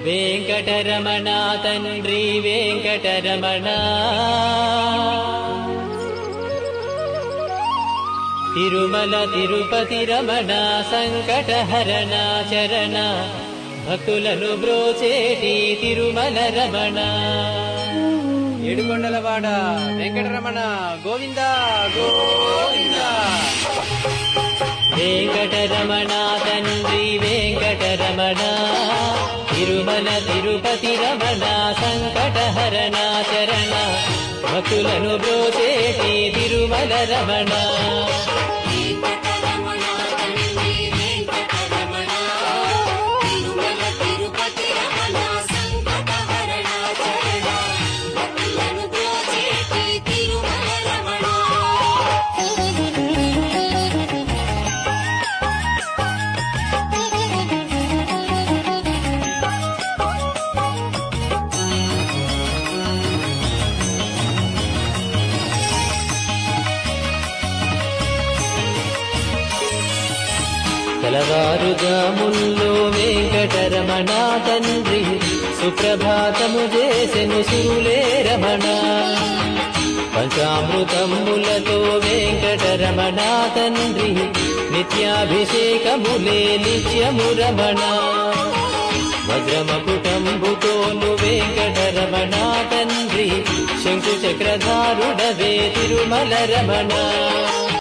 వెంకటరమణ తండ్రి వెంకటరమణ తిరుమల తిరుపతి రమణ సంకటహరణ చరణ భక్తులను బ్రోచేటి తిరుమల రమణ ఏడుకొండలవాడ వెంకటరమణ గోవింద గోవింద. వెంకటరమణ తండ్రి వెంకటరమణ తిరుమల తిరుపతి రమణ సంకటహరణ చరణ భక్తులను బ్రోచేటి తిరుమల రమణ తెలవారుజాముల్లో వెంకటరమణ తండ్రి సుప్రభాతము చేసెను సురులే రమణ పంచామృతములతో వెంకటరమణ తండ్రి నిత్యాభిషేకములే నిత్యము రమణ వజ్రమకుటంబుతోను వెంకటరమణ తండ్రి శంకు చక్రధారుడవే తిరుమల రమణ